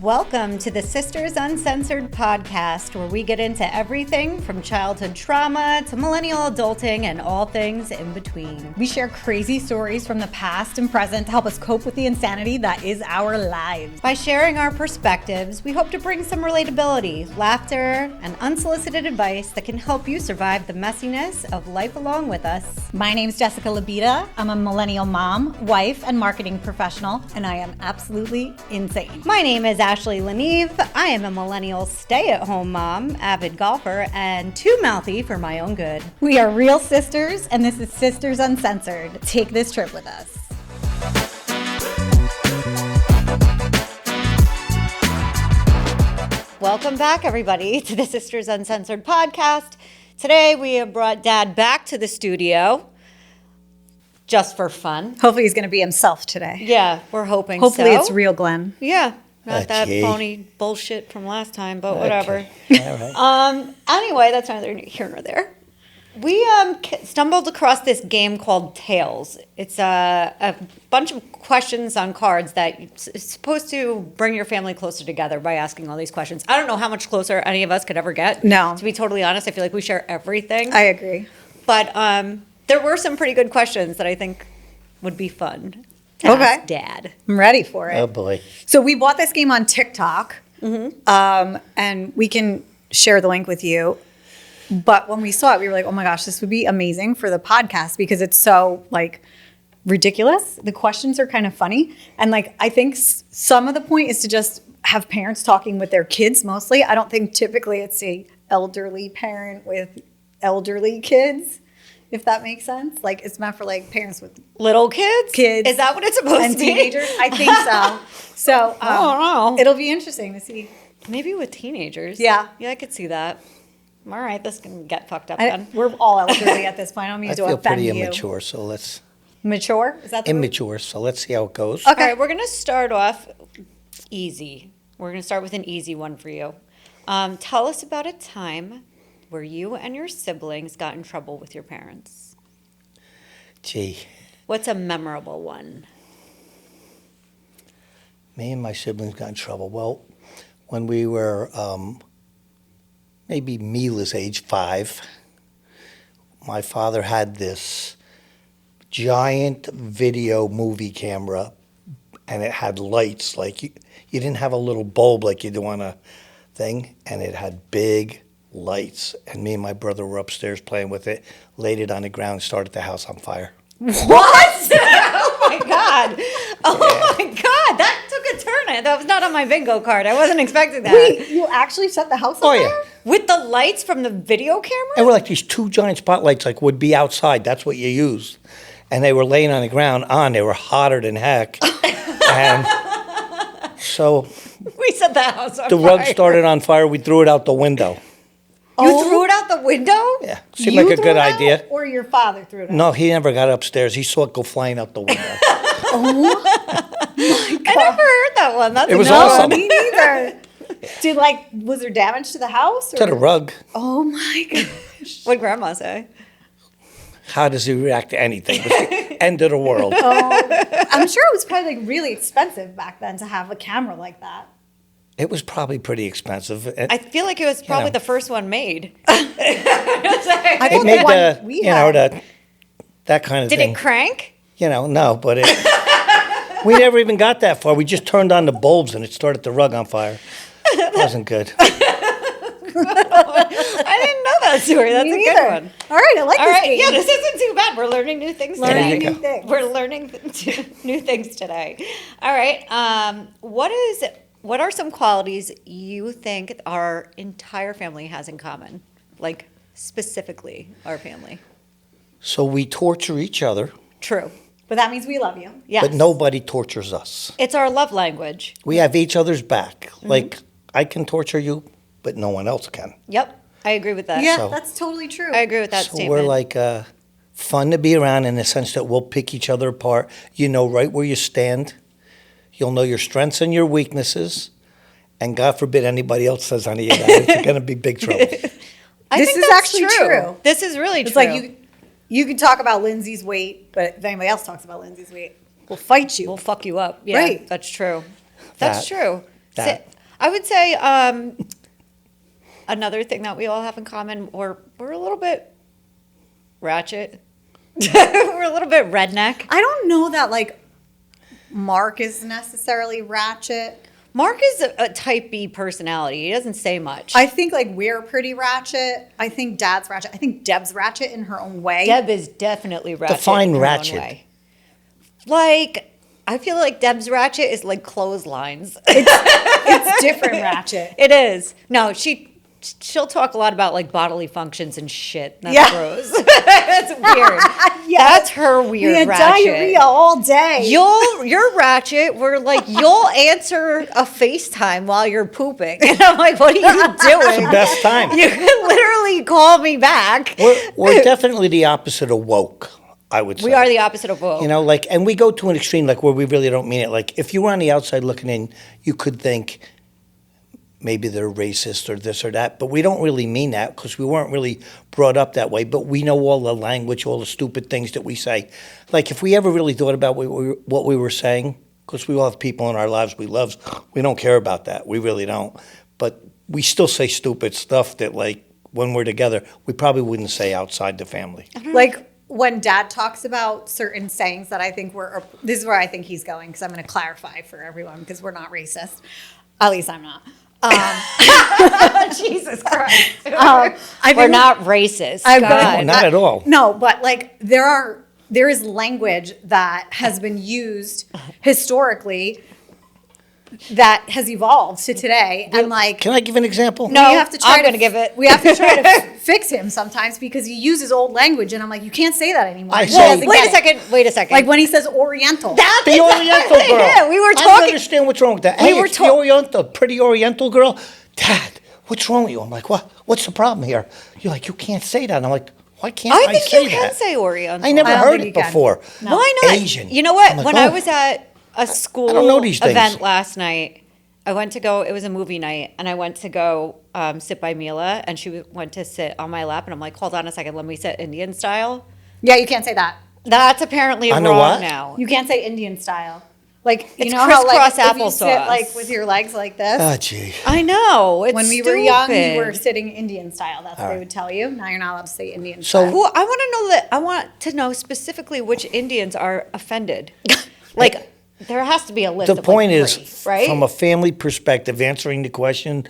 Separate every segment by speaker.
Speaker 1: Welcome to the Sisters Uncensored podcast, where we get into everything from childhood trauma to millennial adulting and all things in between.
Speaker 2: We share crazy stories from the past and present to help us cope with the insanity that is our lives.
Speaker 1: By sharing our perspectives, we hope to bring some relatability, laughter, and unsolicited advice that can help you survive the messiness of life along with us.
Speaker 2: My name's Jessica Labita. I'm a millennial mom, wife, and marketing professional, and I am absolutely insane.
Speaker 1: My name is Ashley Leneve. I am a millennial stay-at-home mom, avid golfer, and too mouthy for my own good.
Speaker 2: We are real sisters, and this is Sisters Uncensored. Take this trip with us.
Speaker 1: Welcome back, everybody, to the Sisters Uncensored podcast. Today, we have brought Dad back to the studio just for fun.
Speaker 2: Hopefully he's going to be himself today.
Speaker 1: Yeah, we're hoping
Speaker 2: Hopefully
Speaker 1: so.
Speaker 2: it's real Glenn.
Speaker 1: Yeah, not that
Speaker 3: Okay.
Speaker 1: phony bullshit from last time, but whatever.
Speaker 3: Okay. All right.
Speaker 1: Anyway, that's neither here nor there. We stumbled across this game called Tails. It's a bunch of questions on cards that it's supposed to bring your family closer together by asking all these questions. I don't know how much closer any of us could ever get.
Speaker 2: No.
Speaker 1: To be totally honest, I feel like we share everything.
Speaker 2: I agree.
Speaker 1: But there were some pretty good questions that I think would be fun to
Speaker 2: Okay.
Speaker 1: ask Dad.
Speaker 2: I'm ready for it.
Speaker 3: Oh boy.
Speaker 2: So we bought this game on TikTok, and we can share the link with you. But when we saw it, we were like, oh my gosh, this would be amazing for the podcast because it's so like ridiculous. The questions are kind of funny. And like, I think some of the point is to just have parents talking with their kids mostly. I don't think typically it's a elderly parent with elderly kids, if that makes sense. Like it's meant for like parents with
Speaker 1: Little kids?
Speaker 2: Kids.
Speaker 1: Is that what it's supposed
Speaker 2: and
Speaker 1: to be?
Speaker 2: teenagers. I think so. So
Speaker 1: I don't know.
Speaker 2: it'll be interesting to see.
Speaker 1: Maybe with teenagers.
Speaker 2: Yeah.
Speaker 1: Yeah, I could see that. All right, this can get fucked up then.
Speaker 2: We're all elderly at this point. I don't mean
Speaker 3: I
Speaker 2: to
Speaker 3: feel
Speaker 2: offend
Speaker 3: pretty
Speaker 2: you.
Speaker 3: immature, so let's
Speaker 2: Mature? Is that the word?
Speaker 3: immature. So let's see how it goes.
Speaker 1: All right, we're going to start off easy. We're going to start with an easy one for you. Tell us about a time where you and your siblings got in trouble with your parents.
Speaker 3: Gee,
Speaker 1: What's a memorable one?
Speaker 3: me and my siblings got in trouble. Well, when we were maybe Mila's age, 5, my father had this giant video movie camera, and it had lights. Like you didn't have a little bulb like you do on a thing, and it had big lights. And me and my brother were upstairs playing with it, laid it on the ground, started the house on fire.
Speaker 1: What? Oh my God. Oh my God. That took a turn. That was not on my bingo card. I wasn't expecting that.
Speaker 2: Wait, you actually set the house on
Speaker 3: Oh, yeah.
Speaker 2: fire?
Speaker 1: With the lights from the video camera?
Speaker 3: And we're like these 2 giant spotlights, like would be outside. That's what you used. And they were laying on the ground on. They were hotter than heck. And so
Speaker 1: We set the house on
Speaker 3: the
Speaker 1: fire.
Speaker 3: rug started on fire. We threw it out the window.
Speaker 1: You threw it out the window?
Speaker 3: Yeah, seemed
Speaker 2: You
Speaker 3: like a
Speaker 2: threw
Speaker 3: good
Speaker 2: it out,
Speaker 3: idea.
Speaker 2: Or your father threw it out?
Speaker 3: No, he never got upstairs. He saw it go flying out the window.
Speaker 1: I never heard that one. That's
Speaker 3: It was
Speaker 1: a no.
Speaker 3: awesome.
Speaker 2: Me neither. Was there damage to the house? Or?
Speaker 3: To the rug.
Speaker 2: Oh my gosh.
Speaker 1: What'd Grandma say?
Speaker 3: How does he react to anything? It was the end of the world.
Speaker 2: I'm sure it was probably like really expensive back then to have a camera like that.
Speaker 3: It was probably pretty expensive.
Speaker 1: I feel like it was probably
Speaker 3: know.
Speaker 1: the first one made.
Speaker 2: I
Speaker 3: It
Speaker 2: think
Speaker 3: made
Speaker 2: the one
Speaker 3: the,
Speaker 2: we
Speaker 3: you know,
Speaker 2: had.
Speaker 3: that kind of
Speaker 1: Did
Speaker 3: thing.
Speaker 1: it crank?
Speaker 3: You know, no, but it, we never even got that far. We just turned on the bulbs and it started the rug on fire. It wasn't good.
Speaker 1: I didn't know that story. That's
Speaker 2: Me
Speaker 1: a
Speaker 2: neither.
Speaker 1: good one.
Speaker 2: All right, I like
Speaker 1: All
Speaker 2: this
Speaker 1: right,
Speaker 2: game.
Speaker 1: yeah, this isn't too bad. We're learning new things
Speaker 2: Learning
Speaker 1: today.
Speaker 3: There you
Speaker 2: new
Speaker 3: go.
Speaker 2: things.
Speaker 1: We're learning new things today. All right. What are some qualities you think our entire family has in common? Like specifically our family.
Speaker 3: So we torture each other,
Speaker 1: True.
Speaker 2: But that means we love you.
Speaker 1: Yes.
Speaker 3: but nobody tortures us.
Speaker 1: It's our love language.
Speaker 3: We have each other's back. Like, I can torture you, but no one else can.
Speaker 1: Yep. I agree with that.
Speaker 2: Yeah,
Speaker 3: So-
Speaker 2: that's totally true.
Speaker 1: I agree with that
Speaker 3: So
Speaker 1: statement.
Speaker 3: we're like fun to be around in the sense that we'll pick each other apart. You know right where you stand. You'll know your strengths and your weaknesses. And God forbid anybody else says any of that. It's going to be big trouble.
Speaker 1: I
Speaker 2: This
Speaker 1: think
Speaker 2: is
Speaker 1: that's
Speaker 2: actually true.
Speaker 1: This is really
Speaker 2: It's
Speaker 1: true.
Speaker 2: like you can talk about Lindsay's weight, but if anybody else talks about Lindsay's weight, we'll fight you.
Speaker 1: We'll fuck you up. Yeah,
Speaker 2: Right.
Speaker 1: that's true. That's
Speaker 3: That-
Speaker 1: true.
Speaker 3: That.
Speaker 1: I would say another thing that we all have in common, we're a little bit ratchet. We're a little bit redneck.
Speaker 2: I don't know that like Mark is necessarily ratchet.
Speaker 1: Mark is a type B personality. He doesn't say much.
Speaker 2: I think like we're pretty ratchet. I think Dad's ratchet. I think Deb's ratchet in her own way.
Speaker 1: Deb is definitely ratchet.
Speaker 3: Define
Speaker 1: in her own
Speaker 3: ratchet.
Speaker 1: way. Like, I feel like Deb's ratchet is like clotheslines.
Speaker 2: It's different ratchet.
Speaker 1: It is. No, she'll talk a lot about like bodily functions and shit. That's
Speaker 2: Yeah.
Speaker 1: gross. That's weird. That's her
Speaker 2: We
Speaker 1: weird
Speaker 2: had
Speaker 1: ratchet.
Speaker 2: diarrhea all day.
Speaker 1: You're ratchet. We're like, you'll answer a FaceTime while you're pooping. And I'm like, what are you doing?
Speaker 3: Best time.
Speaker 1: You can literally call me back.
Speaker 3: We're definitely the opposite of woke, I would say.
Speaker 1: We are the opposite of woke.
Speaker 3: You know, like, and we go to an extreme, like, where we really don't mean it. Like, if you were on the outside looking in, you could think maybe they're racist or this or that, but we don't really mean that because we weren't really brought up that way. But we know all the language, all the stupid things that we say. Like, if we ever really thought about what we were saying, because we all have people in our lives we love, we don't care about that. We really don't. But we still say stupid stuff that, like, when we're together, we probably wouldn't say outside the family.
Speaker 2: Like when Dad talks about certain sayings that I think this is where I think he's going because I'm going to clarify for everyone because we're not racist. At least I'm not.
Speaker 1: Jesus Christ.
Speaker 2: I
Speaker 1: We're
Speaker 2: think-
Speaker 1: not racist.
Speaker 2: I'm
Speaker 1: God.
Speaker 2: gonna-
Speaker 3: No, not at all.
Speaker 2: No, but like there is language that has been used historically that has evolved to today, and like
Speaker 3: Can I give an example?
Speaker 1: No.
Speaker 2: we have to try
Speaker 1: I'm gonna give it.
Speaker 2: We have to try to fix him sometimes because he uses old language, and I'm like, you can't say that anymore.
Speaker 3: I
Speaker 2: He
Speaker 3: say-
Speaker 2: doesn't
Speaker 1: Wait
Speaker 2: get
Speaker 1: a
Speaker 2: it.
Speaker 1: second. Wait a second.
Speaker 2: Like when he says Oriental.
Speaker 1: That's
Speaker 3: The Oriental girl.
Speaker 1: Yeah, we were
Speaker 3: I don't
Speaker 1: talking.
Speaker 3: understand what's wrong with that.
Speaker 1: We
Speaker 3: Hey,
Speaker 1: were
Speaker 3: it's the Oriental, pretty Oriental girl. Dad, what's wrong with you? I'm like, what? What's the problem here? You're like, you can't say that. And I'm like, why can't
Speaker 1: I
Speaker 3: I,
Speaker 1: think
Speaker 3: say
Speaker 1: you can
Speaker 3: that?
Speaker 1: say Oriental.
Speaker 3: I never
Speaker 2: I don't
Speaker 3: heard
Speaker 2: think
Speaker 3: it
Speaker 2: you can.
Speaker 3: before.
Speaker 2: No.
Speaker 1: Why not?
Speaker 3: Asian.
Speaker 1: You know what?
Speaker 3: I'm like,
Speaker 1: When I
Speaker 3: oh.
Speaker 1: was at a school
Speaker 3: I don't know these things.
Speaker 1: event last night, I went to go, it was a movie night, and I went to go sit by Mila, and she went to sit on my lap, and I'm like, hold on a second, let me sit Indian style.
Speaker 2: Yeah, you can't say that.
Speaker 1: That's apparently
Speaker 3: I
Speaker 1: wrong
Speaker 3: know what?
Speaker 1: now.
Speaker 2: You can't say Indian style. Like you
Speaker 1: It's
Speaker 2: know how like
Speaker 1: crisscross
Speaker 2: if you sit
Speaker 1: applesauce.
Speaker 2: like with your legs like this.
Speaker 3: Ah, gee.
Speaker 1: I know. It's
Speaker 2: When we were young, you
Speaker 1: stupid.
Speaker 2: were sitting Indian style. That's what they
Speaker 3: right.
Speaker 2: would tell you. Now you're not allowed to say Indian
Speaker 3: So-
Speaker 2: style.
Speaker 1: Well, I want to know that. I want to know specifically which Indians are offended. Like, there has to be a list.
Speaker 3: The
Speaker 1: of
Speaker 3: point
Speaker 1: like
Speaker 3: is,
Speaker 1: 3, right?
Speaker 3: from a family perspective, answering the question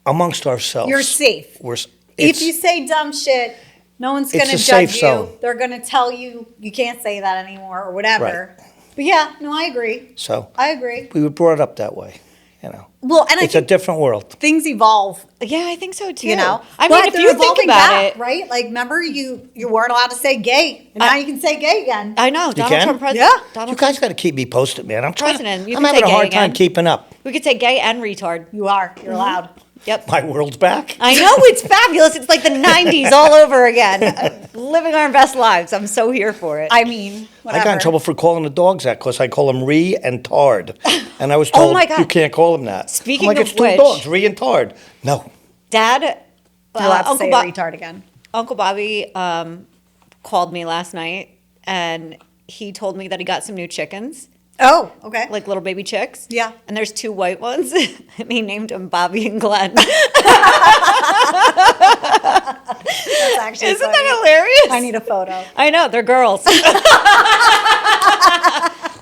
Speaker 3: amongst ourselves.
Speaker 2: You're safe.
Speaker 3: We're,
Speaker 2: If you say dumb shit, no one's
Speaker 3: It's
Speaker 2: going to
Speaker 3: a
Speaker 2: judge
Speaker 3: safe
Speaker 2: you.
Speaker 3: zone.
Speaker 2: They're going to tell you you can't say that anymore or whatever.
Speaker 3: Right.
Speaker 2: But yeah, no, I agree.
Speaker 3: So
Speaker 2: I agree.
Speaker 3: we were brought up that way, you know.
Speaker 2: Well, and I
Speaker 3: It's a
Speaker 2: think
Speaker 3: different world.
Speaker 2: things evolve,
Speaker 1: Yeah, I think so too.
Speaker 2: you know.
Speaker 1: I
Speaker 2: But
Speaker 1: mean, if
Speaker 2: they're
Speaker 1: you think
Speaker 2: evolving
Speaker 1: about
Speaker 2: back,
Speaker 1: it,
Speaker 2: right? Like, remember you weren't allowed to say gay, and now you can say gay again.
Speaker 1: I know Donald
Speaker 3: can?
Speaker 1: Trump president.
Speaker 2: Yeah.
Speaker 1: Donald
Speaker 3: You guys got to keep me posted, man. I'm trying.
Speaker 1: President, you
Speaker 3: I'm
Speaker 1: can
Speaker 3: having a
Speaker 1: say
Speaker 3: hard
Speaker 1: gay
Speaker 3: time
Speaker 1: again.
Speaker 3: keeping up.
Speaker 1: We could say gay and retard.
Speaker 2: You are. You're allowed.
Speaker 1: Yep.
Speaker 3: My world's back.
Speaker 1: I know, it's fabulous. It's like the 90s all over again. Living our best lives. I'm so here for it.
Speaker 2: I mean, whatever.
Speaker 3: I got in trouble for calling the dogs that because I call them Ree and Tard, and I was told
Speaker 1: my God.
Speaker 3: you can't call them that.
Speaker 1: Speaking
Speaker 3: I'm like,
Speaker 1: of
Speaker 3: it's two
Speaker 1: which-
Speaker 3: dogs, Ree and Tard. No,
Speaker 1: Dad,
Speaker 2: You're allowed to say
Speaker 1: Uncle,
Speaker 2: retard again.
Speaker 1: Uncle Bobby called me last night, and he told me that he got some new chickens,
Speaker 2: Oh, okay.
Speaker 1: like little baby chicks.
Speaker 2: Yeah.
Speaker 1: And there's 2 white ones, and he named them Bobby and Glenn.
Speaker 2: That's actually
Speaker 1: Isn't
Speaker 2: funny.
Speaker 1: that hilarious?
Speaker 2: I need a photo.
Speaker 1: I know, they're girls.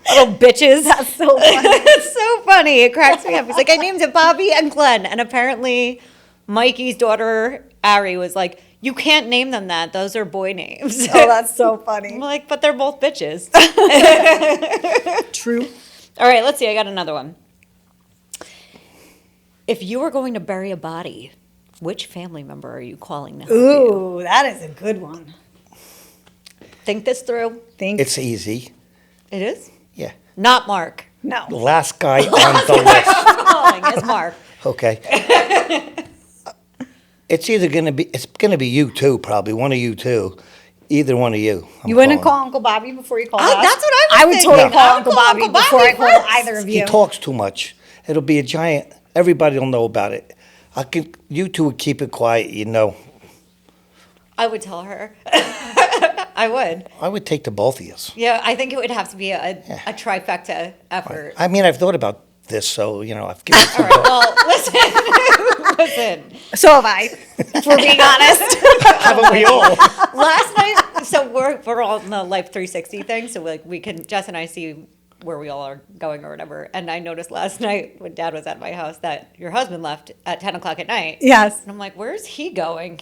Speaker 1: Little bitches.
Speaker 2: That's so funny.
Speaker 1: It's so funny. It cracks me up. He's like, I named it Bobby and Glenn. And apparently, Mikey's daughter, Ari, was like, you can't name them that. Those are boy names.
Speaker 2: Oh, that's so
Speaker 1: I'm
Speaker 2: funny.
Speaker 1: like, but they're both bitches.
Speaker 2: True.
Speaker 1: All right, let's see. I got another one. If you were going to bury a body, which family member are you calling to help you?
Speaker 2: Ooh, that is a good one.
Speaker 1: Think this through.
Speaker 2: Think
Speaker 3: it's easy.
Speaker 1: It is?
Speaker 3: Yeah,
Speaker 1: Not Mark.
Speaker 3: the
Speaker 2: no.
Speaker 3: last guy on the list.
Speaker 1: Calling is Mark.
Speaker 3: Okay. It's gonna be you two, probably one of you two, either one of you. I'm
Speaker 2: You wouldn't
Speaker 3: calling.
Speaker 2: call Uncle Bobby before you called
Speaker 1: Oh,
Speaker 2: us?
Speaker 1: that's what I was
Speaker 2: I would
Speaker 1: thinking.
Speaker 2: totally
Speaker 1: No.
Speaker 2: call
Speaker 1: I would
Speaker 2: Uncle
Speaker 1: call
Speaker 2: Bobby
Speaker 1: Uncle
Speaker 2: before I
Speaker 1: Bobby
Speaker 2: called
Speaker 1: first.
Speaker 2: either of
Speaker 3: He
Speaker 2: you.
Speaker 3: talks too much. It'll be a giant. Everybody will know about it. You two would keep it quiet, you know.
Speaker 1: I would tell her. I would.
Speaker 3: I would take the both of you.
Speaker 1: Yeah, I think it would have to be a trifecta effort.
Speaker 3: I mean, I've thought about this, so I've given
Speaker 1: All right. Well, listen. Listen.
Speaker 2: So have I, if we're being honest.
Speaker 3: Haven't we all?
Speaker 1: Last night, so we're all in the Life 360 thing, so we can Jess and I see where we all are going or whatever. And I noticed last night when Dad was at my house that your husband left at 10 o'clock at night.
Speaker 2: Yes.
Speaker 1: And I'm like, where's he going?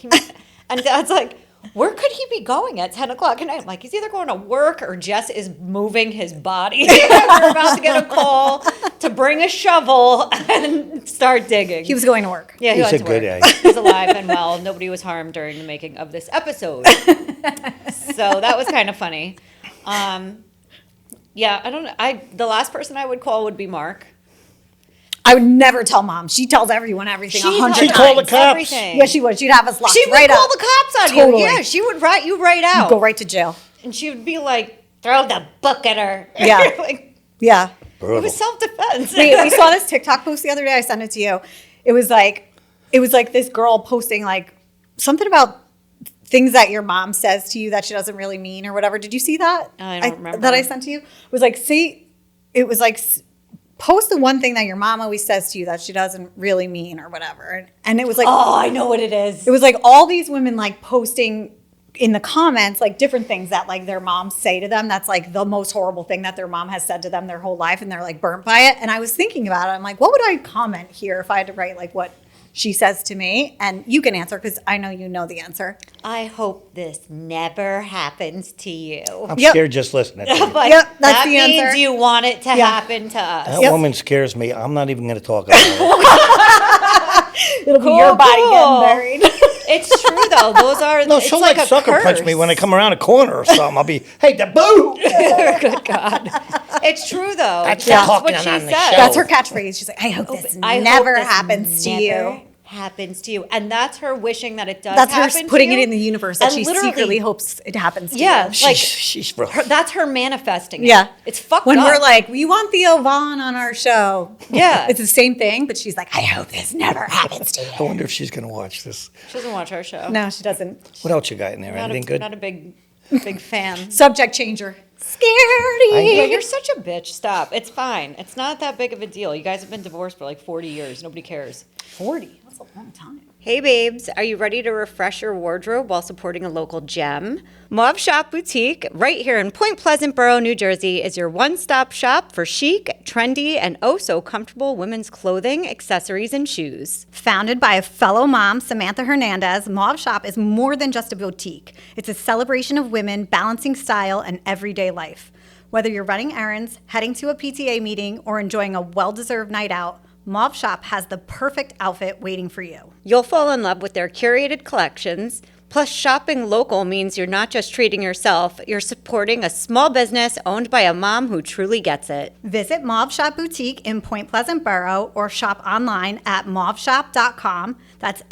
Speaker 1: And Dad's like, where could he be going at 10 o'clock at night? I'm like, he's either going to work or Jess is moving his body. We're about to get a call to bring a shovel and start digging.
Speaker 2: He was going to work.
Speaker 1: Yeah, he
Speaker 3: He's
Speaker 1: went
Speaker 3: a
Speaker 1: to
Speaker 3: good
Speaker 1: work.
Speaker 3: egg.
Speaker 1: He's alive and well. Nobody was harmed during the making of this episode. So that was kind of funny. Yeah, I don't know. The last person I would call would be Mark.
Speaker 2: I would never tell Mom. She tells everyone everything 100
Speaker 3: She'd
Speaker 2: times.
Speaker 3: call the cops.
Speaker 1: Everything.
Speaker 2: Yeah, she would. She'd have us locked
Speaker 1: She would
Speaker 2: right
Speaker 1: call
Speaker 2: up.
Speaker 1: the cops on
Speaker 2: Totally.
Speaker 1: you. Yeah, she would write you right out.
Speaker 2: Go right to jail.
Speaker 1: And she would be like, throw the book at her.
Speaker 2: Yeah.
Speaker 1: Like,
Speaker 2: Yeah.
Speaker 1: it
Speaker 3: Brutal.
Speaker 1: was self-defense.
Speaker 2: We saw this TikTok post the other day. I sent it to you. It was like this girl posting like something about things that your mom says to you that she doesn't really mean or whatever. Did you see that?
Speaker 1: I don't remember.
Speaker 2: That I sent to you. It was like, post the one thing that your mom always says to you that she doesn't really mean or whatever. And it was like,
Speaker 1: Oh, I know what it is.
Speaker 2: it was like all these women like posting in the comments like different things that like their moms say to them that's like the most horrible thing that their mom has said to them their whole life and they're like burnt by it. And I was thinking about it. I'm like, what would I comment here if I had to write like what she says to me? And you can answer because I know you know the answer.
Speaker 1: I hope this never happens to you.
Speaker 3: I'm
Speaker 2: Yep.
Speaker 3: scared just listening to you.
Speaker 1: But
Speaker 2: Yep, that's
Speaker 1: that
Speaker 2: the
Speaker 1: means
Speaker 2: answer.
Speaker 1: you want it to
Speaker 2: Yeah.
Speaker 1: happen to us.
Speaker 3: That
Speaker 2: Yep.
Speaker 3: woman scares me. I'm not even going to talk about it.
Speaker 2: It'll be
Speaker 1: Cool,
Speaker 2: your body
Speaker 1: cool.
Speaker 2: getting buried.
Speaker 1: It's true though. Those are
Speaker 3: No,
Speaker 1: it's
Speaker 3: she'll
Speaker 1: like
Speaker 3: like
Speaker 1: a
Speaker 3: sucker
Speaker 1: curse.
Speaker 3: punch me when I come around a corner or something. I'll be, hey, the boo!
Speaker 1: Good God. It's true though.
Speaker 3: That's
Speaker 1: That's
Speaker 3: talking
Speaker 1: what she
Speaker 3: on
Speaker 1: says.
Speaker 3: the show.
Speaker 2: That's her catchphrase. She's like, I hope this
Speaker 1: I hope
Speaker 2: never
Speaker 1: this
Speaker 2: happens to
Speaker 1: never
Speaker 2: you.
Speaker 1: happens to you. And that's her wishing that it does
Speaker 2: That's
Speaker 1: happen
Speaker 2: her putting
Speaker 1: to
Speaker 2: it
Speaker 1: you.
Speaker 2: in the universe that
Speaker 1: And
Speaker 2: she
Speaker 1: literally-
Speaker 2: secretly hopes it happens to
Speaker 1: Yeah,
Speaker 2: you.
Speaker 1: like
Speaker 3: She's rough.
Speaker 1: that's her manifesting it.
Speaker 2: Yeah.
Speaker 1: It's fucked
Speaker 2: When
Speaker 1: up.
Speaker 2: we're like, we want Theo Vaughn on our show.
Speaker 1: Yeah.
Speaker 2: It's the same thing, but she's like, I hope this never happens to you.
Speaker 3: I wonder if she's going to watch this.
Speaker 1: she doesn't watch our show.
Speaker 2: No, she doesn't.
Speaker 3: What else you got in there? Anything good?
Speaker 1: Not a big fan.
Speaker 2: Subject changer.
Speaker 1: Yeah,
Speaker 2: Scaredy.
Speaker 1: you're such a bitch. Stop. It's fine. It's not that big of a deal. You guys have been divorced for like 40 years. Nobody cares.
Speaker 2: 40. That's a long time.
Speaker 1: Hey babes, are you ready to refresh your wardrobe while supporting a local gem? Mauve Shop Boutique, right here in Point Pleasant Borough, New Jersey, is your one-stop shop for chic, trendy, and oh-so-comfortable women's clothing, accessories, and shoes.
Speaker 2: Founded by a fellow mom, Samantha Hernandez, Mauve Shop is more than just a boutique. It's a celebration of women balancing style and everyday life. Whether you're running errands, heading to a PTA meeting, or enjoying a well-deserved night out, Mauve Shop has the perfect outfit waiting for you.
Speaker 1: You'll fall in love with their curated collections. Plus, shopping local means you're not just treating yourself, you're supporting a small business owned by a mom who truly gets it.
Speaker 2: Visit Mauve Shop Boutique in Point Pleasant Borough or shop online at mauveshop.com. That's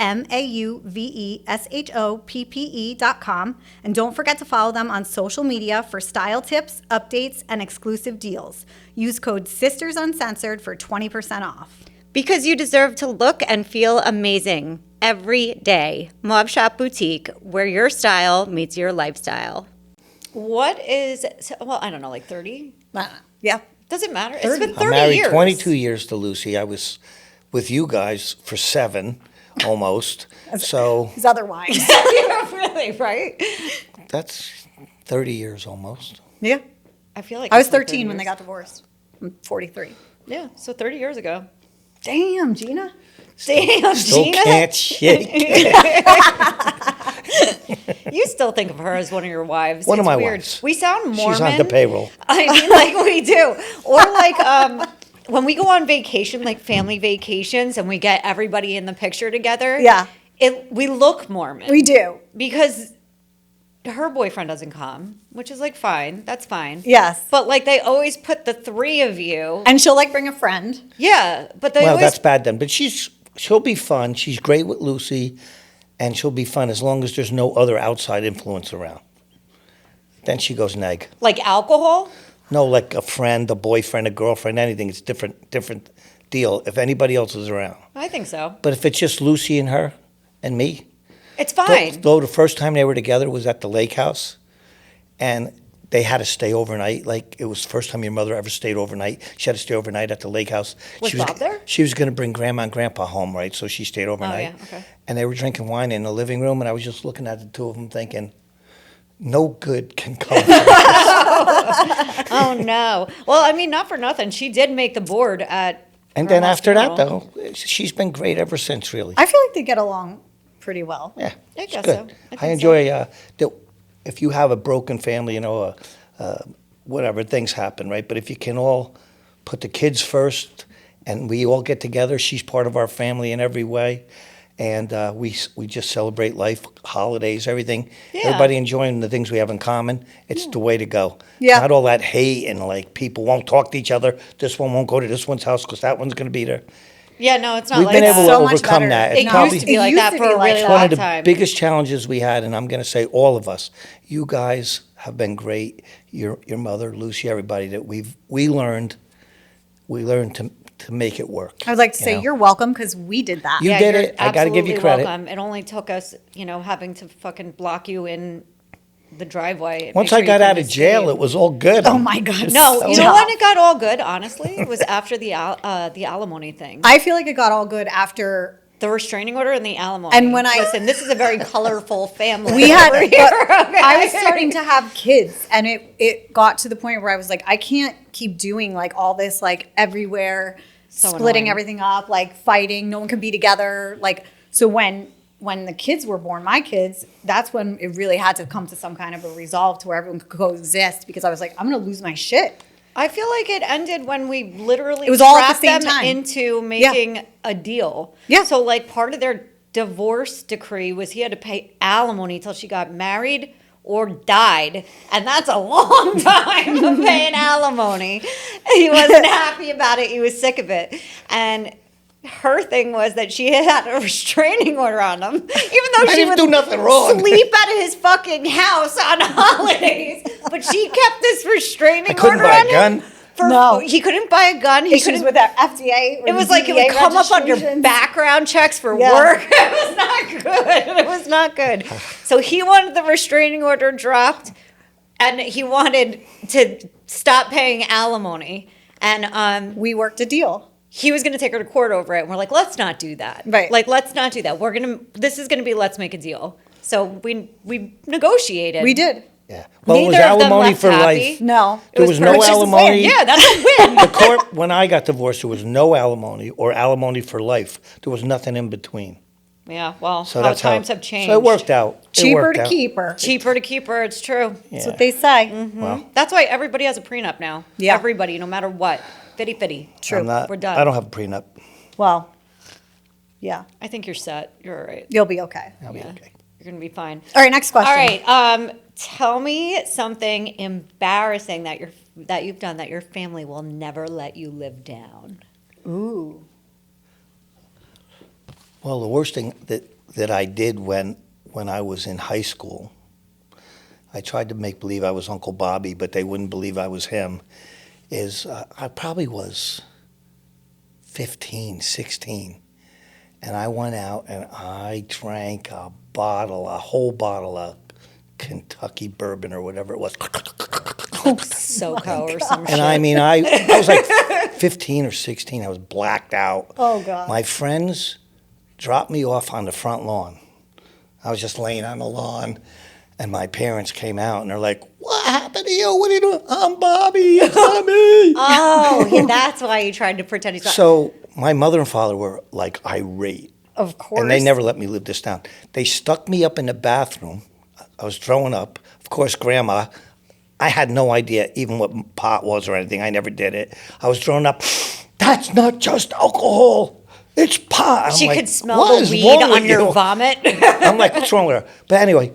Speaker 2: MAUVESHOPPE.com. And don't forget to follow them on social media for style tips, updates, and exclusive deals. Use code SISTERSUNCENSORED for 20% off.
Speaker 1: Because you deserve to look and feel amazing every day. Mauve Shop Boutique, where your style meets your lifestyle. What is, well, I don't know, like 30?
Speaker 2: Yeah.
Speaker 1: Doesn't matter. It's
Speaker 2: 30.
Speaker 1: been 30
Speaker 3: I'm married
Speaker 1: years.
Speaker 3: 22 years to Lucy. I was with you guys for 7, almost. So
Speaker 2: Because otherwise.
Speaker 1: Yeah, really, right?
Speaker 3: that's 30 years almost.
Speaker 2: Yeah.
Speaker 1: I feel like
Speaker 2: I was
Speaker 1: it's like
Speaker 2: 13 when
Speaker 1: 30
Speaker 2: they
Speaker 1: years.
Speaker 2: got divorced. I'm 43.
Speaker 1: Yeah, so 30 years ago.
Speaker 2: Damn, Gina.
Speaker 1: Damn,
Speaker 3: Still
Speaker 1: Gina.
Speaker 3: can't shake.
Speaker 1: You still think of her as one of your wives.
Speaker 3: One of
Speaker 1: It's
Speaker 3: my
Speaker 1: weird.
Speaker 3: wives.
Speaker 1: We sound Mormon.
Speaker 3: She's on the payroll.
Speaker 1: I mean, like we do. Or like when we go on vacation, like family vacations, and we get everybody in the picture together.
Speaker 2: Yeah.
Speaker 1: We look Mormon.
Speaker 2: We do.
Speaker 1: Because her boyfriend doesn't come, which is like fine. That's fine.
Speaker 2: Yes.
Speaker 1: But like they always put the three of you.
Speaker 2: And she'll like bring a friend.
Speaker 1: Yeah, but they
Speaker 3: Well,
Speaker 1: always
Speaker 3: that's bad then. But she'll be fun. She's great with Lucy, and she'll be fun as long as there's no other outside influence around. Then she goes neg.
Speaker 1: like alcohol.
Speaker 3: No, like a friend, a boyfriend, a girlfriend, anything. It's different deal if anybody else is around.
Speaker 1: I think so.
Speaker 3: But if it's just Lucy and her and me,
Speaker 1: It's fine.
Speaker 3: though the first time they were together was at the lake house, and they had to stay overnight. Like, it was the first time your mother ever stayed overnight. She had to stay overnight at the lake house.
Speaker 1: Was Bob there?
Speaker 3: She was going to bring Grandma and Grandpa home, right? So she stayed overnight.
Speaker 1: yeah, okay.
Speaker 3: And they were drinking wine in the living room, and I was just looking at the two of them thinking, no good can come from this.
Speaker 1: Oh, no. Well, I mean, not for nothing. She did make the board at.
Speaker 3: And then
Speaker 1: Grandma's
Speaker 3: after that,
Speaker 1: funeral.
Speaker 3: though, she's been great ever since, really.
Speaker 2: I feel like they get along pretty well.
Speaker 3: Yeah,
Speaker 1: I
Speaker 3: it's
Speaker 1: guess
Speaker 3: good.
Speaker 1: so. I think
Speaker 3: I enjoy if you have a broken family, whatever, things happen, right? But if you can all put the kids first and we all get together, she's part of our family in every way. And we just celebrate life, holidays, everything.
Speaker 1: Yeah.
Speaker 3: Everybody enjoying the things we have in common. It's the way to go.
Speaker 2: Yeah.
Speaker 3: Not all that hate and like people won't talk to each other. This one won't go to this one's house because that one's going to be there.
Speaker 1: Yeah, no, it's not
Speaker 3: We've
Speaker 1: like
Speaker 3: been
Speaker 1: that.
Speaker 3: able to
Speaker 2: So much
Speaker 3: overcome
Speaker 2: better.
Speaker 3: that.
Speaker 1: It
Speaker 3: It's probably
Speaker 1: used to be like
Speaker 2: used
Speaker 1: that
Speaker 2: to
Speaker 1: for
Speaker 2: be
Speaker 1: a
Speaker 2: like
Speaker 1: really
Speaker 2: that.
Speaker 3: one
Speaker 1: long
Speaker 3: of the
Speaker 1: time.
Speaker 3: biggest challenges we had, and I'm going to say all of us. You guys have been great. Your mother, Lucy, everybody that we learned to make it work.
Speaker 2: I would like to say
Speaker 3: know?
Speaker 2: you're welcome because we did that.
Speaker 3: You did
Speaker 1: you're
Speaker 3: it. I gotta give you
Speaker 1: absolutely
Speaker 3: credit.
Speaker 1: Welcome. It only took us, having to fucking block you in the driveway. and
Speaker 3: Once
Speaker 1: make
Speaker 3: I
Speaker 1: sure
Speaker 3: got
Speaker 1: you
Speaker 3: out
Speaker 1: couldn't
Speaker 3: of jail,
Speaker 1: escape.
Speaker 3: it was all good.
Speaker 2: Oh my God.
Speaker 1: No,
Speaker 2: so
Speaker 1: you know
Speaker 2: tough.
Speaker 1: when it got all good, honestly, it was after the alimony thing.
Speaker 2: I feel like it got all good after
Speaker 1: The restraining order and the alimony.
Speaker 2: And when I-
Speaker 1: Listen, this is a very colorful family.
Speaker 2: we had,
Speaker 1: over
Speaker 2: but
Speaker 1: here, okay?
Speaker 2: I was starting to have kids, and it got to the point where I was like, I can't keep doing like all this like everywhere,
Speaker 1: So
Speaker 2: splitting
Speaker 1: annoying.
Speaker 2: everything up, like fighting. No one can be together. Like so when the kids were born, my kids, that's when it really had to come to some kind of a resolve to where everyone could coexist. Because I was like, I'm gonna lose my shit.
Speaker 1: I feel like it ended when we literally
Speaker 2: It was all at the
Speaker 1: trapped
Speaker 2: same
Speaker 1: them
Speaker 2: time.
Speaker 1: into making a deal.
Speaker 2: Yeah.
Speaker 1: So like part of their divorce decree was he had to pay alimony till she got married or died, and that's a long time of paying alimony. He wasn't happy about it. He was sick of it, and her thing was that she had a restraining order on him, even though she
Speaker 3: didn't
Speaker 1: would
Speaker 3: do nothing wrong.
Speaker 1: sleep at his fucking house on holidays. But she kept this restraining
Speaker 3: I couldn't
Speaker 1: order
Speaker 3: buy
Speaker 1: on
Speaker 3: a gun.
Speaker 1: him. For,
Speaker 2: No.
Speaker 1: he couldn't buy a gun. He
Speaker 2: Issues
Speaker 1: couldn't.
Speaker 2: with that FDA. Or
Speaker 1: It was like it
Speaker 2: DEA
Speaker 1: would come up on your
Speaker 2: registrations.
Speaker 1: background checks for
Speaker 2: Yeah.
Speaker 1: work. It was not good. It was not good. So he wanted the restraining order dropped, and he wanted to stop paying alimony. And
Speaker 2: We worked a deal.
Speaker 1: he was going to take her to court over it. And we're like, let's not do that.
Speaker 2: Right.
Speaker 1: Like, let's not do that. This is going to be let's make a deal. So we negotiated.
Speaker 2: We did.
Speaker 3: Yeah. Well, it was
Speaker 1: Neither of them
Speaker 3: alimony
Speaker 1: left
Speaker 3: for
Speaker 1: happy.
Speaker 3: life.
Speaker 2: No.
Speaker 3: There was no
Speaker 1: which is a win.
Speaker 3: alimony.
Speaker 1: Yeah, that's a win.
Speaker 3: The court, when I got divorced, there was no alimony or alimony for life. There was nothing in between.
Speaker 1: Yeah, well,
Speaker 3: So
Speaker 1: how
Speaker 3: that's
Speaker 1: times
Speaker 3: how.
Speaker 1: have changed.
Speaker 3: So it worked out. It
Speaker 2: Cheaper
Speaker 3: worked
Speaker 2: to
Speaker 3: out.
Speaker 2: keep her.
Speaker 1: Cheaper to keep her. It's true.
Speaker 2: That's
Speaker 3: Yeah.
Speaker 2: what they say.
Speaker 3: Well,
Speaker 1: That's why everybody has a prenup now.
Speaker 2: Yeah.
Speaker 1: Everybody, no matter what. Fitty.
Speaker 2: True.
Speaker 3: I'm not,
Speaker 1: We're done.
Speaker 3: I don't have a prenup.
Speaker 2: Well, yeah,
Speaker 1: I think you're set. You're all right.
Speaker 2: you'll be okay.
Speaker 3: I'll be
Speaker 1: Yeah.
Speaker 3: okay.
Speaker 1: You're gonna be fine.
Speaker 2: All right, next question.
Speaker 1: All right. Tell me something embarrassing that you've done that your family will never let you live down.
Speaker 2: Ooh.
Speaker 3: Well, the worst thing that I did when I was in high school, I tried to make believe I was Uncle Bobby, but they wouldn't believe I was him, is I probably was 15, 16, and I went out and I drank a whole bottle of Kentucky bourbon or whatever it was.
Speaker 1: SoCo or some shit.
Speaker 3: And I mean, I was like 15 or 16. I was blacked out.
Speaker 2: Oh, God.
Speaker 3: My friends dropped me off on the front lawn. I was just laying on the lawn, and my parents came out, and they're like, "What happened to you? What are you doing?" "I'm Bobby. It's not me."
Speaker 1: Oh, yeah, that's why you tried to pretend he's not.
Speaker 3: So my mother and father were like irate.
Speaker 2: Of course.
Speaker 3: And they never let me live this down. They stuck me up in the bathroom. I was throwing up. Of course, Grandma, I had no idea even what pot was or anything. I never did it. I was throwing up. "That's not just alcohol. It's pot." I'm
Speaker 1: She
Speaker 3: like,
Speaker 1: could smell
Speaker 3: "What
Speaker 1: the
Speaker 3: is
Speaker 1: weed
Speaker 3: wrong
Speaker 1: on
Speaker 3: with
Speaker 1: your
Speaker 3: you?"
Speaker 1: vomit.
Speaker 3: I'm like, "What's wrong with her?" But anyway,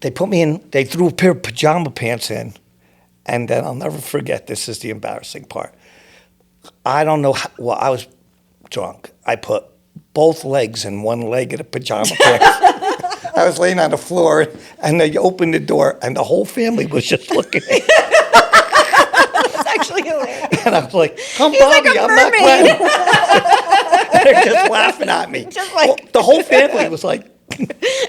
Speaker 3: they put me in. They threw a pair of pajama pants in. And then I'll never forget, this is the embarrassing part. I don't know well, I was drunk. I put both legs in one leg of the pajama pants. I was laying on the floor, and they opened the door, and the whole family was just looking at me.
Speaker 1: It's actually hilarious.
Speaker 3: And I was like, "I'm
Speaker 1: like
Speaker 3: Bobby,
Speaker 1: a
Speaker 3: I'm not
Speaker 1: mermaid."
Speaker 3: Glenn." They're just laughing at me.
Speaker 1: Just like-
Speaker 3: The whole family was like,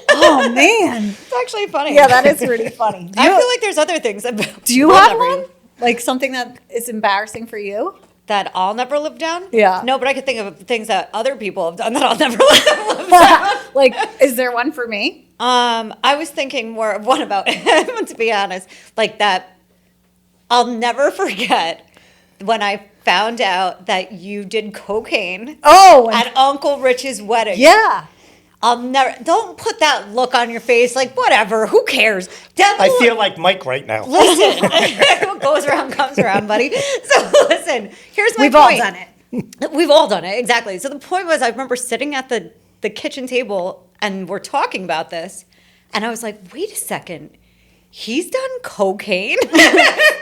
Speaker 1: Oh
Speaker 2: Oh man.
Speaker 1: It's actually funny.
Speaker 2: Yeah, that is really funny.
Speaker 1: I feel like there's other things.
Speaker 2: Do you have one? Like something that is embarrassing for you?
Speaker 1: That I'll never live down?
Speaker 2: Yeah.
Speaker 1: No, but I could think of things that other people have done that I'll never live down.
Speaker 2: Like, is there one for me?
Speaker 1: I was thinking more of one about, to be honest, like that I'll never forget when I found out that you did cocaine
Speaker 2: Oh,
Speaker 1: at Uncle Rich's wedding.
Speaker 2: yeah.
Speaker 1: I'll never, don't put that look on your face like, whatever, who cares? Devil,
Speaker 3: I feel like Mike right now.
Speaker 1: listen, what goes around comes around, buddy. So listen, here's my
Speaker 2: We've all
Speaker 1: point.
Speaker 2: done it.
Speaker 1: We've all done it, exactly. So the point was, I remember sitting at the kitchen table and we're talking about this, and I was like, wait a second, he's done cocaine?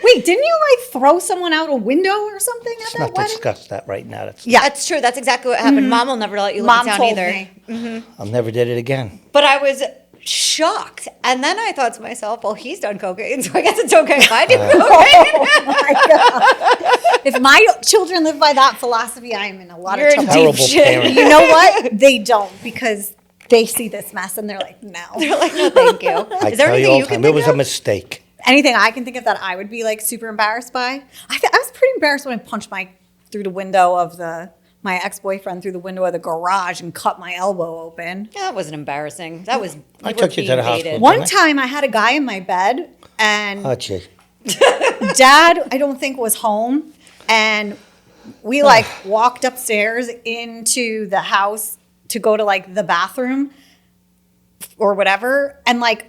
Speaker 2: Wait, didn't you like throw someone out a window or something at
Speaker 3: Let's
Speaker 2: that
Speaker 3: not
Speaker 2: wedding?
Speaker 3: discuss that right now. That's,
Speaker 2: Yeah.
Speaker 1: That's true. That's exactly what happened. Mom will never let you live
Speaker 2: Mom
Speaker 1: it down
Speaker 2: told
Speaker 1: either.
Speaker 2: me.
Speaker 3: I'll never did it again.
Speaker 1: But I was shocked. And then I thought to myself, well, he's done cocaine, so I guess it's okay if I do cocaine.
Speaker 2: Oh my God. If my children live by that philosophy, I am in a lot
Speaker 1: You're
Speaker 2: of
Speaker 1: in
Speaker 2: trouble.
Speaker 1: deep
Speaker 3: Terrible
Speaker 1: shit.
Speaker 3: parent.
Speaker 2: You know what? They don't, because they see this mess and they're like, no.
Speaker 1: They're like, no, thank you.
Speaker 3: I
Speaker 1: Is there
Speaker 3: tell you
Speaker 1: anything
Speaker 3: all
Speaker 1: you
Speaker 3: the
Speaker 1: can
Speaker 3: time, it
Speaker 1: think
Speaker 3: was
Speaker 1: of?
Speaker 3: a mistake.
Speaker 2: Anything I can think of that I would be like super embarrassed by. I was pretty embarrassed when I punched through the window of my ex-boyfriend through the window of the garage and cut my elbow open.
Speaker 1: Yeah, that wasn't embarrassing. That was.
Speaker 3: I took you to the hospital.
Speaker 2: One
Speaker 3: Didn't
Speaker 2: time I had a guy in my bed and
Speaker 3: Oh, gee.
Speaker 2: Dad, I don't think, was home, and we like walked upstairs into the house to go to like the bathroom or whatever, and like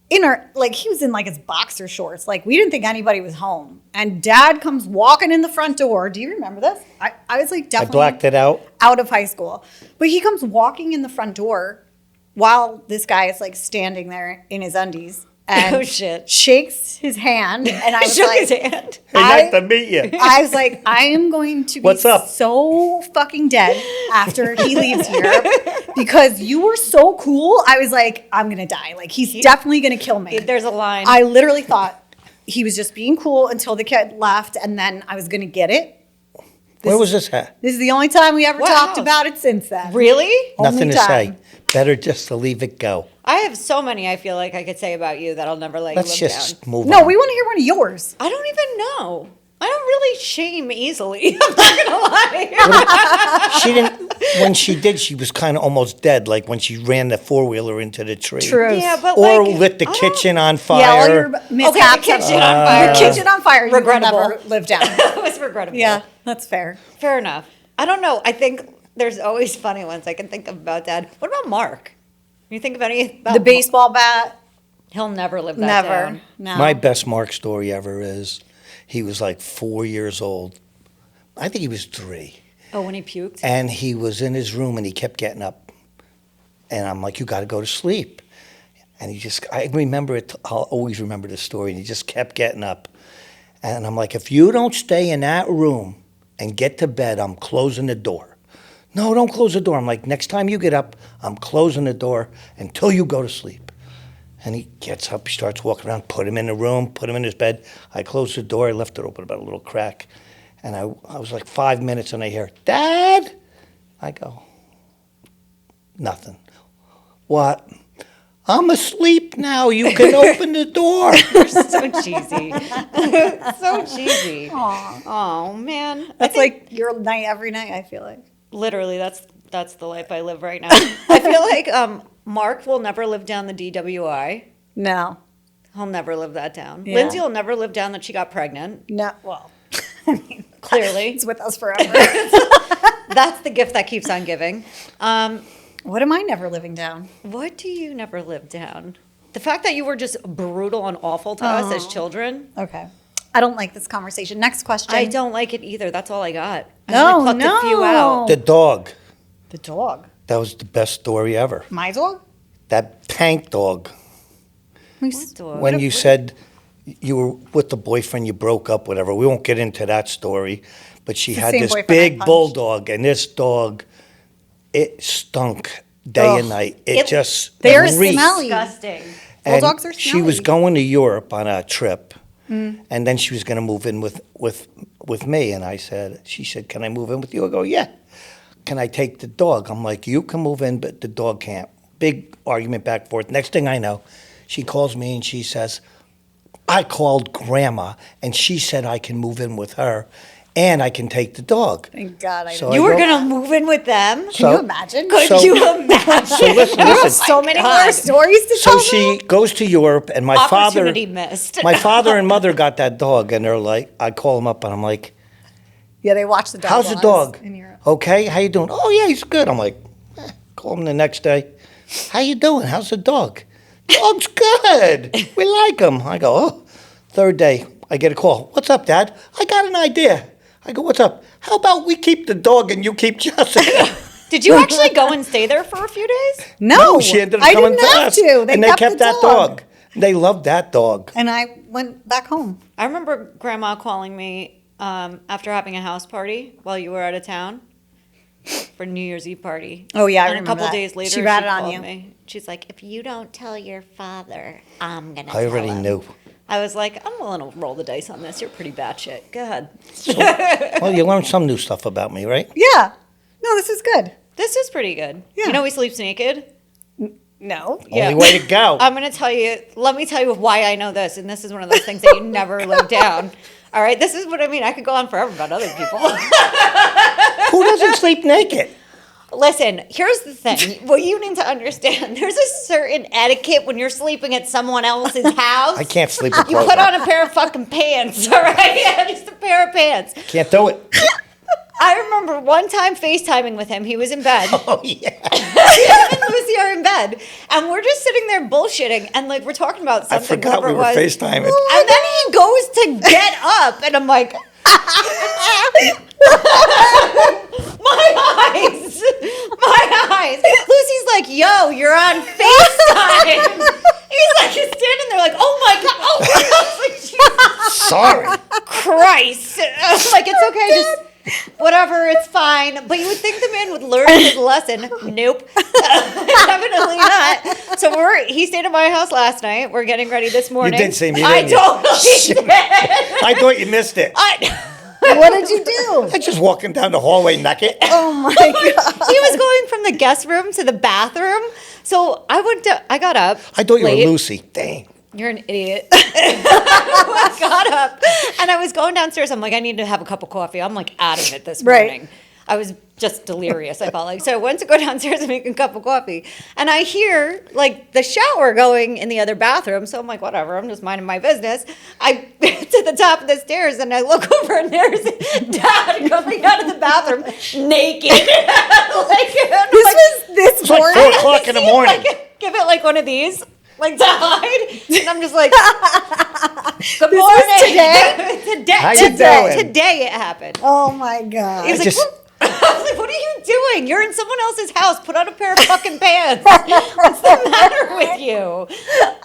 Speaker 2: he was in like his boxer shorts. Like, we didn't think anybody was home, and Dad comes walking in the front door. Do you remember this? I was like
Speaker 3: I
Speaker 2: definitely
Speaker 3: blacked it out.
Speaker 2: out of high school, but he comes walking in the front door while this guy is like standing there in his undies. And
Speaker 1: Oh, shit.
Speaker 2: shakes his hand, and I was
Speaker 1: Shook
Speaker 2: like,
Speaker 1: his hand.
Speaker 3: Hey, nice to meet you.
Speaker 2: I was like, I am going to be
Speaker 3: What's up?
Speaker 2: so fucking dead after he leaves here because you were so cool. I was like, I'm gonna die. Like, he's definitely gonna kill me.
Speaker 1: There's a line.
Speaker 2: I literally thought he was just being cool until the kid left, and then I was gonna get it.
Speaker 3: Where was this at?
Speaker 2: This is the only time we ever
Speaker 1: What
Speaker 2: talked
Speaker 1: house?
Speaker 2: about it since then.
Speaker 1: Really?
Speaker 2: Only
Speaker 3: Nothing to
Speaker 2: time.
Speaker 3: say. Better just to leave it go.
Speaker 1: I have so many I feel like I could say about you that I'll never let
Speaker 3: Let's
Speaker 1: you live
Speaker 3: just
Speaker 1: down.
Speaker 3: move
Speaker 2: No,
Speaker 3: on.
Speaker 2: we want to hear one of yours.
Speaker 1: I don't even know. I don't really shame easily. I'm not gonna lie.
Speaker 3: She didn't. When she did, she was kind of almost dead. Like when she ran the 4-wheeler into the tree.
Speaker 2: True.
Speaker 1: Yeah, but
Speaker 3: Or
Speaker 1: like,
Speaker 3: lit the
Speaker 1: I don't-
Speaker 3: kitchen on fire.
Speaker 2: Yeah, all your mishaps.
Speaker 1: kitchen
Speaker 2: have-
Speaker 1: on fire.
Speaker 2: Your kitchen on fire. You will
Speaker 1: Regrettable.
Speaker 2: never live down.
Speaker 1: It was regrettable.
Speaker 2: Yeah, that's fair.
Speaker 1: Fair enough. I don't know. I think there's always funny ones I can think of about Dad. What about Mark? Can you think of any? About
Speaker 2: The baseball bat,
Speaker 1: He'll never live that
Speaker 2: never.
Speaker 1: down.
Speaker 2: No.
Speaker 3: My best Mark story ever is he was like 4 years old. I think he was 3.
Speaker 1: Oh, when he puked?
Speaker 3: And he was in his room and he kept getting up. And I'm like, you got to go to sleep. And I remember it, I'll always remember the story. And he just kept getting up. And I'm like, if you don't stay in that room and get to bed, I'm closing the door. No, don't close the door. I'm like, next time you get up, I'm closing the door until you go to sleep. And he gets up, he starts walking around, put him in the room, put him in his bed. I closed the door, I left it open about a little crack. And I was like 5 minutes and I hear, Dad? I go, nothing. What? I'm asleep now. You can open the door.
Speaker 1: So cheesy. So cheesy. Oh, man.
Speaker 2: That's like your night every night, I feel like.
Speaker 1: Literally, that's the life I live right now. I feel like Mark will never live down the DWI.
Speaker 2: No.
Speaker 1: He'll never live that down.
Speaker 2: Yeah.
Speaker 1: Lindsay will never live down that she got pregnant.
Speaker 2: No. Well, I mean,
Speaker 1: Clearly.
Speaker 2: it's with us forever.
Speaker 1: That's the gift that keeps on giving.
Speaker 2: What am I never living down?
Speaker 1: What do you never live down? The fact that you were just brutal and awful to us as children.
Speaker 2: Okay. I don't like this conversation. Next question.
Speaker 1: I don't like it either. That's all I got. I
Speaker 2: No,
Speaker 1: only plucked a few
Speaker 2: no.
Speaker 1: out.
Speaker 3: The dog.
Speaker 2: The dog.
Speaker 3: That was the best story ever.
Speaker 2: My dog?
Speaker 3: That tank dog.
Speaker 1: What dog?
Speaker 3: When you said you were with the boyfriend, you broke up, whatever. We won't get into that story. But she
Speaker 2: It's the
Speaker 3: had
Speaker 2: same
Speaker 3: this
Speaker 2: boyfriend I
Speaker 3: big
Speaker 2: punched.
Speaker 3: bulldog, and this dog, it stunk day and
Speaker 2: Ugh.
Speaker 3: night. It just
Speaker 2: They're
Speaker 3: reeked.
Speaker 2: smelly.
Speaker 1: Disgusting.
Speaker 3: And
Speaker 2: Bulldogs are
Speaker 3: she was
Speaker 2: smelly.
Speaker 3: going to Europe on a trip, and then she was going to move in with me. And she said, "Can I move in with you?" I go, "Yeah." Can I take the dog? I'm like, "You can move in, but the dog can't big argument back and forth. Next thing I know, she calls me and she says, I called Grandma, and she said I can move in with her, and I can take the dog.
Speaker 2: Thank God I
Speaker 3: So
Speaker 2: didn't.
Speaker 1: You
Speaker 3: I
Speaker 1: were
Speaker 3: go-
Speaker 1: gonna move in with them?
Speaker 2: Can you
Speaker 3: So-
Speaker 2: imagine?
Speaker 1: Could
Speaker 3: So-
Speaker 1: you imagine?
Speaker 3: So listen,
Speaker 2: There are
Speaker 3: listen.
Speaker 2: so many
Speaker 1: God.
Speaker 2: more stories to
Speaker 3: So
Speaker 2: tell.
Speaker 3: she goes to Europe, and my father,
Speaker 1: Opportunity missed.
Speaker 3: my father and mother got that dog, and they're like, I call them up, and I'm like,
Speaker 2: Yeah, they watched the dog.
Speaker 3: how's the
Speaker 2: while I was
Speaker 3: dog?
Speaker 2: in Europe.
Speaker 3: Okay, how you doing? Oh yeah, he's good. I'm like, call him the next day. How you doing? How's the dog? Dog's good. We like him. I go, oh. Third day, I get a call. What's up, Dad? I got an idea. I go, what's up? How about we keep the dog and you keep Jessica?
Speaker 1: Did you actually go and stay there for a few days?
Speaker 2: No,
Speaker 3: she ended up
Speaker 2: I
Speaker 3: coming
Speaker 2: didn't have
Speaker 3: fast.
Speaker 2: to. They
Speaker 3: and they kept
Speaker 2: the
Speaker 3: that dog. They loved that dog.
Speaker 2: And I went back home.
Speaker 1: I remember Grandma calling me after having a house party while you were out of town for New Year's Eve party.
Speaker 2: Oh, yeah, I
Speaker 1: and
Speaker 2: remember
Speaker 1: a couple
Speaker 2: that.
Speaker 1: days later,
Speaker 2: She ratted on
Speaker 1: called
Speaker 2: you.
Speaker 1: me. She's like, "If you don't tell your father, I'm gonna."
Speaker 3: I already
Speaker 1: tell him."
Speaker 3: knew.
Speaker 1: I was like, "I'm willing to roll the dice on this. You're pretty batshit. Go ahead."
Speaker 3: Well, you learned some new stuff about me, right?
Speaker 2: Yeah. No, this is good.
Speaker 1: This is pretty good.
Speaker 2: Yeah.
Speaker 1: You know, he sleeps naked.
Speaker 2: No.
Speaker 1: Yeah.
Speaker 3: Only way to go.
Speaker 1: I'm going to tell you, let me tell you why I know this. And this is one of those things that you never live down. All right. This is what I mean. I could go on forever about other people.
Speaker 3: Who doesn't sleep naked?
Speaker 1: Listen, here's the thing. What you need to understand, there's a certain etiquette when you're sleeping at someone else's house.
Speaker 3: I can't sleep with
Speaker 1: You
Speaker 3: clothes
Speaker 1: put
Speaker 3: on.
Speaker 1: on a pair of fucking pants, all right? Yeah, just a pair of pants.
Speaker 3: Can't do it.
Speaker 1: I remember one time FaceTiming with him. He was in bed.
Speaker 3: Oh, yeah.
Speaker 1: Him and Lucy are in bed. And we're just sitting there bullshitting. And like, we're talking about
Speaker 3: I
Speaker 1: something.
Speaker 3: forgot
Speaker 1: whatever
Speaker 3: we
Speaker 1: it
Speaker 3: were
Speaker 1: was.
Speaker 3: FaceTiming.
Speaker 1: And then he goes to get up, and I'm like, my eyes. Lucy's like, yo, you're on FaceTime. He's like, he's standing there like, oh my God. Oh, I was like, Jesus
Speaker 3: Sorry.
Speaker 1: Christ. I was like, it's okay, just whatever, it's fine. But you would think the man would learn his lesson. Nope. Definitely not. So he stayed at my house last night. We're getting ready this morning.
Speaker 3: did see me,
Speaker 1: I
Speaker 3: didn't you?
Speaker 1: totally did.
Speaker 3: I thought you missed it.
Speaker 2: What did you do?
Speaker 3: I just walking down the hallway naked.
Speaker 2: Oh my God.
Speaker 1: He was going from the guest room to the bathroom. So I got up.
Speaker 3: I thought you
Speaker 1: late.
Speaker 3: were Lucy. Dang.
Speaker 1: You're an idiot. I got up and I was going downstairs. I'm like, I need to have a cup of coffee. I'm like out of it this
Speaker 2: Right.
Speaker 1: morning. I was just delirious. I felt like. So I went to go downstairs and make a cup of coffee. And I hear like the shower going in the other bathroom. So I'm like, whatever, I'm just minding my business. I to the top of the stairs and I look over and there's Dad coming out of the bathroom naked.
Speaker 2: This
Speaker 3: It's like
Speaker 2: morning.
Speaker 3: 4 o'clock in the morning.
Speaker 1: Give it like one of these. Like to hide, and I'm just like, "Good
Speaker 2: This
Speaker 1: morning."
Speaker 2: was today?
Speaker 1: today,
Speaker 3: How you
Speaker 1: today,
Speaker 3: doing?
Speaker 1: today it happened.
Speaker 2: Oh my God.
Speaker 1: He was
Speaker 3: I
Speaker 1: like,
Speaker 3: just-
Speaker 1: I was like, "What are you doing? You're in someone else's house. Put on a pair of fucking pants. What's the matter with you?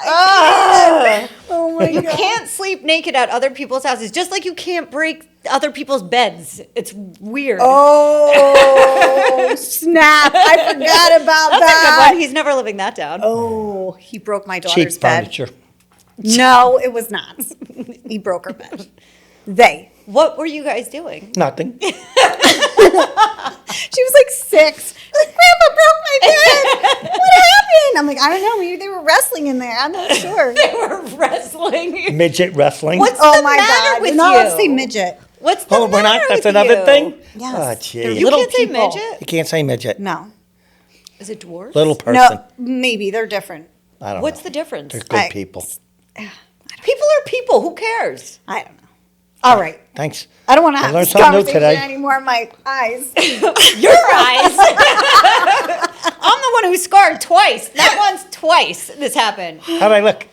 Speaker 1: Ugh.
Speaker 2: Oh my
Speaker 1: You
Speaker 2: God.
Speaker 1: can't sleep naked at other people's houses, just like you can't break other people's beds. It's weird."
Speaker 2: Oh, snap. I forgot about
Speaker 1: That's a good
Speaker 2: that.
Speaker 1: one. He's never living that down.
Speaker 2: Oh, he broke my
Speaker 3: Cheap
Speaker 2: daughter's bed.
Speaker 3: furniture.
Speaker 2: No, it was not. He broke her bed. They.
Speaker 1: What were you guys doing?
Speaker 3: Nothing.
Speaker 2: She was like 6. Like, Grandma broke my bed. What happened? I'm like, I don't know. Maybe they were wrestling in there. I'm not sure.
Speaker 1: They were wrestling.
Speaker 3: Midget wrestling.
Speaker 1: What's
Speaker 2: Oh
Speaker 1: the
Speaker 2: my
Speaker 1: matter
Speaker 2: God.
Speaker 1: with
Speaker 2: You're not allowed to say
Speaker 1: you?
Speaker 2: midget.
Speaker 1: What's the
Speaker 3: Oh, we're
Speaker 1: matter
Speaker 3: not. That's
Speaker 1: with
Speaker 3: another
Speaker 1: you?
Speaker 3: thing.
Speaker 2: Yes.
Speaker 3: Oh,
Speaker 2: They're
Speaker 3: gee.
Speaker 1: You
Speaker 2: little
Speaker 1: can't say
Speaker 2: people.
Speaker 1: midget.
Speaker 3: You can't say midget.
Speaker 2: No.
Speaker 1: Is it dwarf?
Speaker 3: Little person.
Speaker 2: No, maybe. They're different.
Speaker 3: I don't
Speaker 1: What's
Speaker 3: know.
Speaker 1: the difference?
Speaker 3: They're good
Speaker 2: I-
Speaker 3: people.
Speaker 1: People are people. Who cares?
Speaker 2: I don't know. All right.
Speaker 3: Thanks.
Speaker 2: I don't want to
Speaker 3: I
Speaker 2: have
Speaker 3: learned
Speaker 2: this
Speaker 3: something new
Speaker 2: conversation
Speaker 3: today.
Speaker 2: anymore. My eyes.
Speaker 1: Your eyes. I'm the one who scarred twice. That one's twice. This happened.
Speaker 3: How'd I look?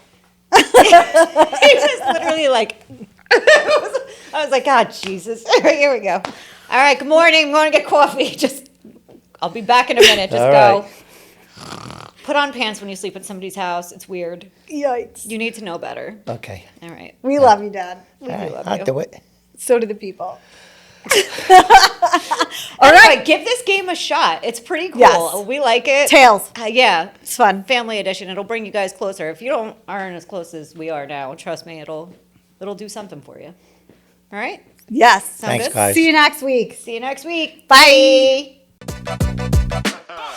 Speaker 1: He was literally like, I was like, God, Jesus. All right, here we go. All right, good morning. I'm going to get coffee. I'll be back in a minute. Just
Speaker 3: All
Speaker 1: go.
Speaker 3: right.
Speaker 1: Put on pants when you sleep at somebody's house. It's weird.
Speaker 2: Yikes.
Speaker 1: You need to know better.
Speaker 3: Okay.
Speaker 1: All right.
Speaker 2: We love you, Dad.
Speaker 1: We
Speaker 3: All
Speaker 1: do
Speaker 3: right.
Speaker 1: love
Speaker 3: I'll
Speaker 1: you.
Speaker 3: do it.
Speaker 2: So do the people.
Speaker 1: All right, give this game a shot. It's pretty cool.
Speaker 2: Yes.
Speaker 1: We like it.
Speaker 2: Tails.
Speaker 1: Yeah,
Speaker 2: It's fun.
Speaker 1: family edition. It'll bring you guys closer. If you aren't as close as we are now, trust me, it'll do something for you. All right.
Speaker 2: Yes.
Speaker 1: Sound
Speaker 3: Thanks,
Speaker 1: good?
Speaker 3: guys.
Speaker 2: See you next week.
Speaker 1: See you next week.
Speaker 2: Bye.
Speaker 1: Bye.